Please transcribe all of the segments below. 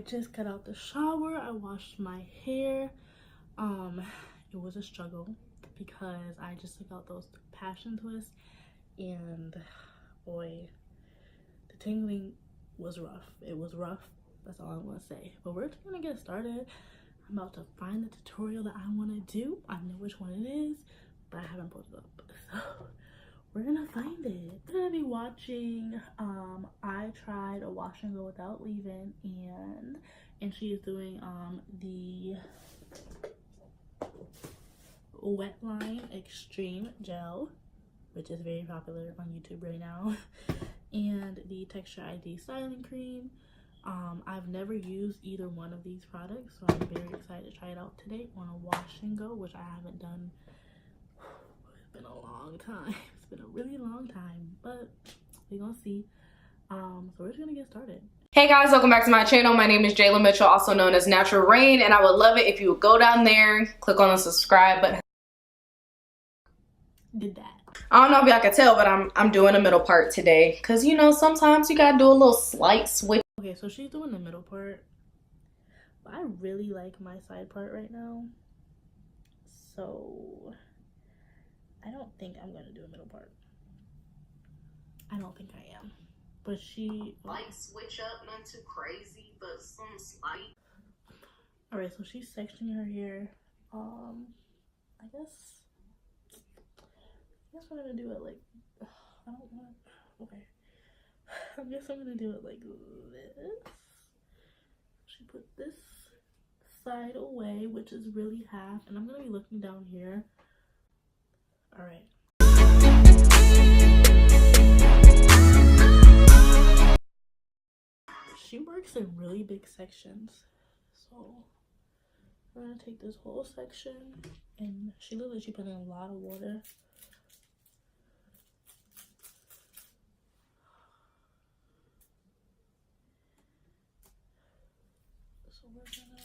just got out the shower. I washed my hair. It was a struggle because I just took out those passion twists, and boy, the tingling was rough. It was rough. That's all I'm gonna say. But we're just gonna get started. I'm about to find the tutorial that I want to do. I know which one it is, but I haven't pulled it up. So we're gonna find it. We're gonna be watching I tried a wash and go without leave-in, and she is doing the Wet Line Extreme Gel, which is very popular on YouTube right now, and the Texture ID styling cream. I've never used either one of these products, so I'm very excited to try it out today on a wash and go, which I haven't done. It's been a long time. It's been a really long time, but we're gonna see. So we're just gonna get started. Hey guys, welcome back to my channel. My name is Jayla Mitchell, also known as NaturalReign, and I would love it if you would go down there, click on the subscribe button. Did that. I don't know if y'all can tell, but I'm doing a middle part today, because you know sometimes you gotta do a little slight switch. Okay, so she's doing the middle part, but I really like my side part right now, so I don't think I'm gonna do a middle part. I don't think I am, but she Like switch up, not too crazy, but some slight. All right, so she's sectioning her hair. I guess we're gonna do it like, I don't want. Okay, I guess I'm gonna do it like this. She put this side away, which is really half, and I'm gonna be looking down here. All right. She works in really big sections, so we're gonna take this whole section, and she put in a lot of water. So we're gonna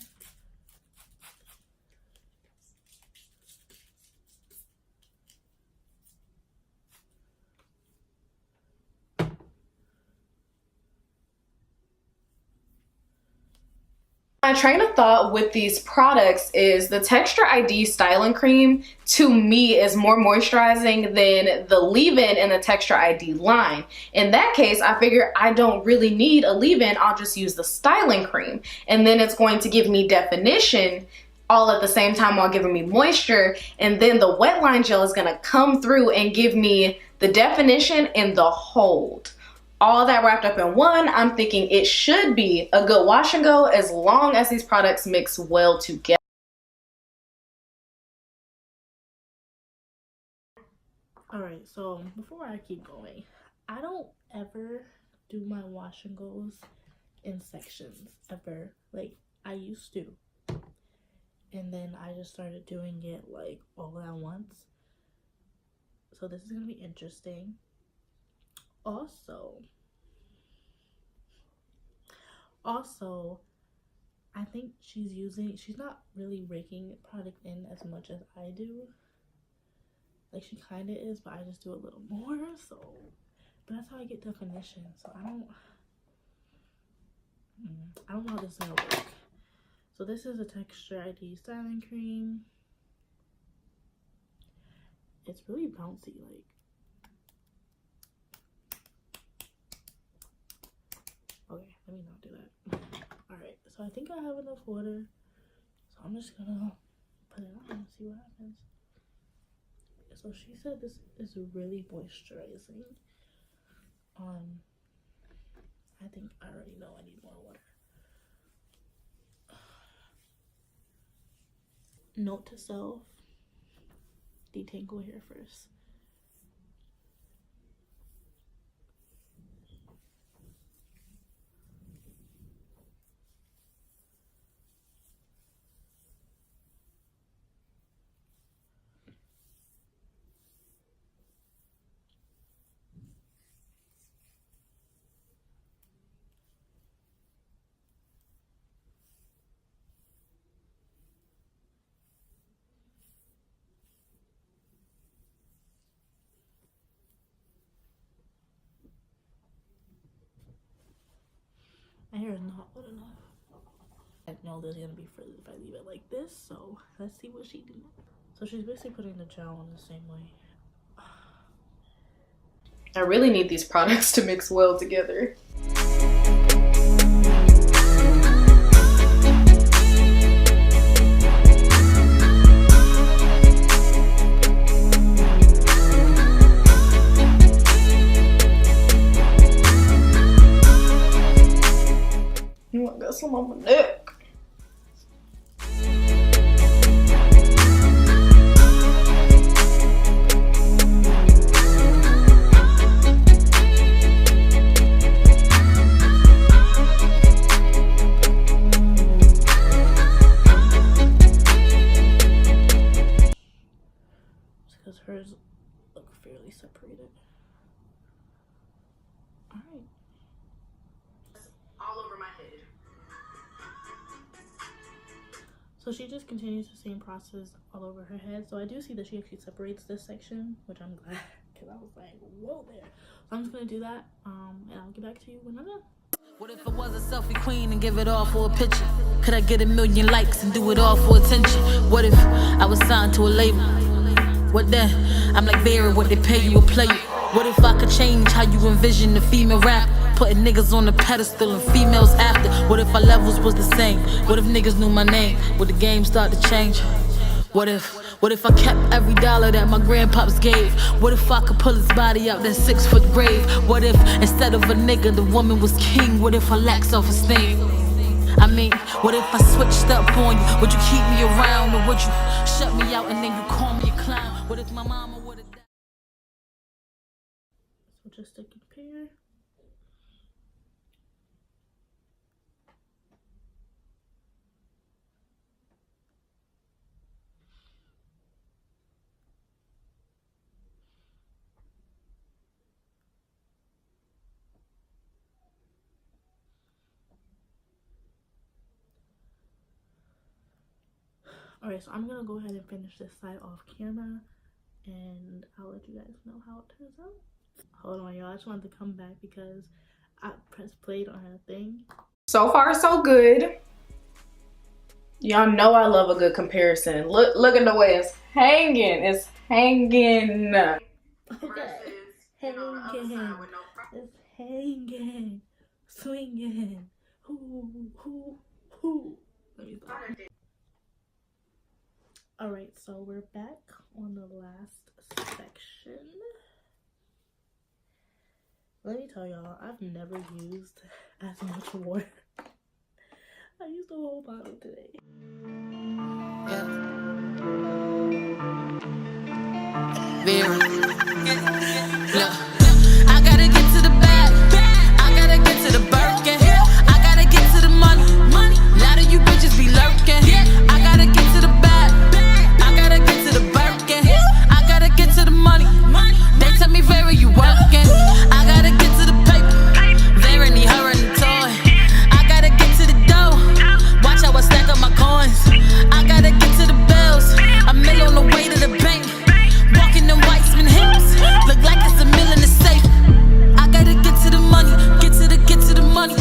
My train of thought with these products is the Texture ID styling cream to me is more moisturizing than the leave-in in the Texture ID line. In that case, I figure I don't really need a leave-in, I'll just use the styling cream. And then it's going to give me definition all at the same time while giving me moisture. And then the Wet Line Gel is gonna come through and give me the definition and the hold. All that wrapped up in one. I'm thinking it should be a good wash and go as long as these products mix well together. All right, so before I keep going, I don't ever do my wash and goes in sections ever. Like I used to, and then I just started doing it like all at once. So this is gonna be interesting. Also, I think she's not really raking product in as much as I do. Like she kind of is, but I just do a little more. So, but that's how I get definition. So I don't know how this is gonna work. So this is a Texture ID styling cream. It's really bouncy, like. Okay, let me not do that. All right, so I think I have enough water, so I'm just gonna put it on and see what happens. So she said this is really moisturizing. I think I already know I need more water. Note to self: detangle hair first. My hair is not good enough. know there's gonna be frizz if I leave it like this. So let's see what she do. So she's basically putting the gel on the same way. I really need these products to mix well together. Oh, I got some on my neck. Because hers look fairly separated. Alright. All over my head. So she just continues the same process all over her head. So I do see that she actually separates this section, which I'm glad, because I was like, whoa there. So I'm just gonna do that, and I'll get back to you when I'm done. What if I was a selfie queen and give it all for a picture? Could I get 1 million likes and do it all for attention? What if I was signed to a label? What then? I'm like Barry, what they pay you or play you? What if I could change how you envision the female rap? Putting niggas on the pedestal and females after. What if our levels was the same? What if niggas knew my name? Would the game start to change? What if I kept every dollar that my grandpops gave? What if I could pull his body out that 6-foot grave? What if instead of a nigga the woman was king? What if I lacked self-esteem? I mean, what if I switched up on you? Would you keep me around or would you shut me out and then you call me a clown? What if my mama would've died? So just to compare. Alright, so I'm gonna go ahead and finish this side off camera, and I'll let you guys know how it turns out. Hold on, y'all. I just wanted to come back because I pressed play on her thing. So far, so good. Y'all know I love a good comparison. Look at the way it's hanging. It's hanging. Okay. Hanging. It's hanging. Swinging. Hoo. Let me stop. Alright, so we're back on the last section. Let me tell y'all, I've never used as much water. I used the whole bottle today. Yeah. Very. Look, I gotta get to the bag. I gotta get to the Birkin. I gotta get to the money. A lot of you bitches be lurking. I gotta get to the bag. I gotta get to the Birkin. I gotta get to the money. They tell me, Vera, you working. I gotta get to the paper. Vera need her in the toy. I gotta get to the dough. Watch how I stack up my coins. I gotta get to the bills. A mill on the way to the bank. Walking them Weissman hips. Look like it's a mill in the safe. I gotta get to the money. Get to the money.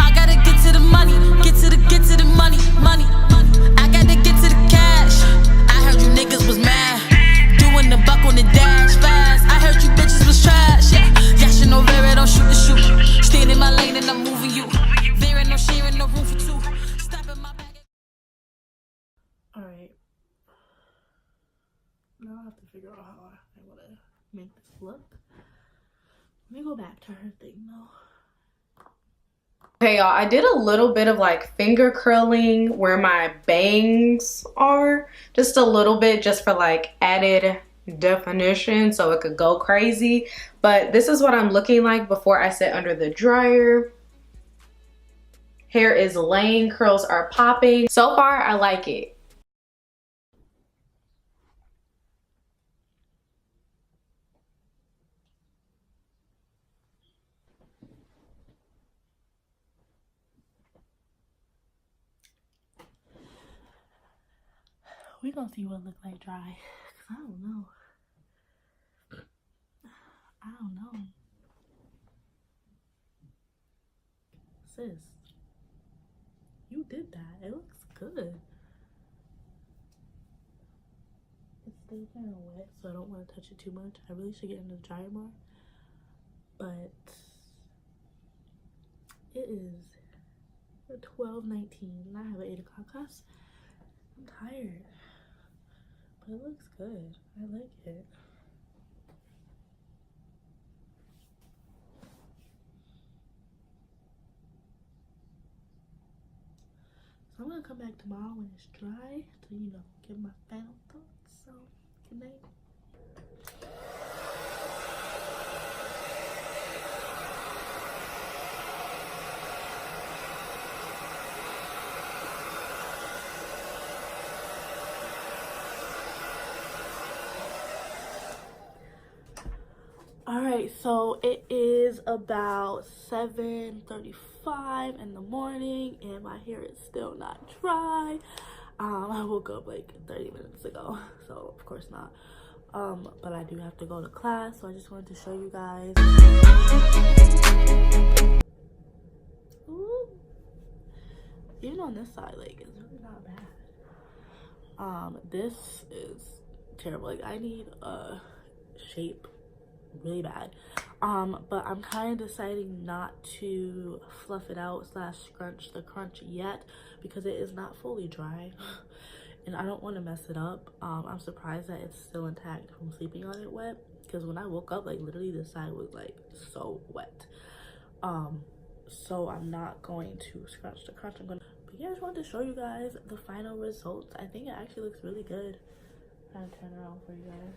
I gotta get to the money. Get to the money. I gotta get to the cash. I heard you niggas was mad. Doing the buck on the dash fast. I heard you bitches was trash. Yeah, you know Vera don't shoot the shoot. Staying in my lane and I'm moving you. Vera no sharing, no room for two. Stop in my bag. Alright. Now I have to figure out how I want to make this look. Let me go back to her thing though. Okay, y'all, I did a little bit of like finger curling where my bangs are. Just a little bit, just for like added definition so it could go crazy. But this is what I'm looking like before I sit under the dryer. Hair is laying, curls are popping. So far, I like it. We're gonna see what it look like dry. Cause I don't know. Sis, you did at that. It looks good. It's still kind of wet, so I don't want to touch it too much. I really should get into the dryer more. But it is 12:19 and I have an 8 o'clock class. I'm tired. But it looks good. I like it. So I'm gonna come back tomorrow when it's dry to, you know, give my final thoughts. So, good night. Alright, so it is about 7:35 in the morning and my hair is still not dry. I woke up like 30 minutes ago, so of course not. But I do have to go to class, so I just wanted to show you guys. Ooh. Even on this side, like, it's really not bad. This is terrible. Like, I need a shape really bad, but I'm kind of deciding not to fluff it out / scrunch the crunch yet because it is not fully dry and I don't want to mess it up. I'm surprised that it's still intact from sleeping on it wet, because when I woke up, like, literally this side was like so wet. So I'm not going to scrunch the crunch. But yeah, I just wanted to show you guys the final results. I think it actually looks really good. I'm gonna turn around for you guys.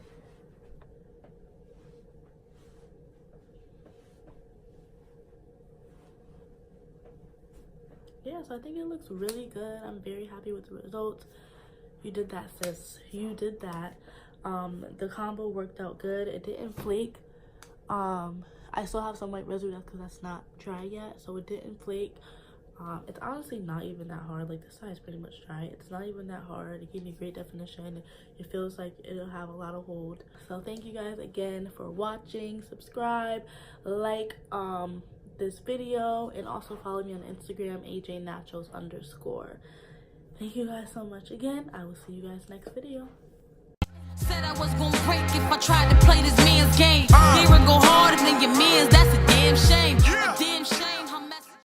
Yeah, so I think it looks really good. I'm very happy with the results. You did that, sis. You did that. The combo worked out good. It didn't flake. I still have some white residue because that's not dry yet, so it didn't flake. It's honestly not even that hard. Like, this side is pretty much dry. It's not even that hard. It gave me great definition. It feels like it'll have a lot of hold. So thank you guys again for watching. Subscribe, like this video, and also follow me on Instagram, AJNaturals_. Thank you guys so much again. I will see you guys next video. Said I was gonna break if I tried to play this man's game. Here and go hard.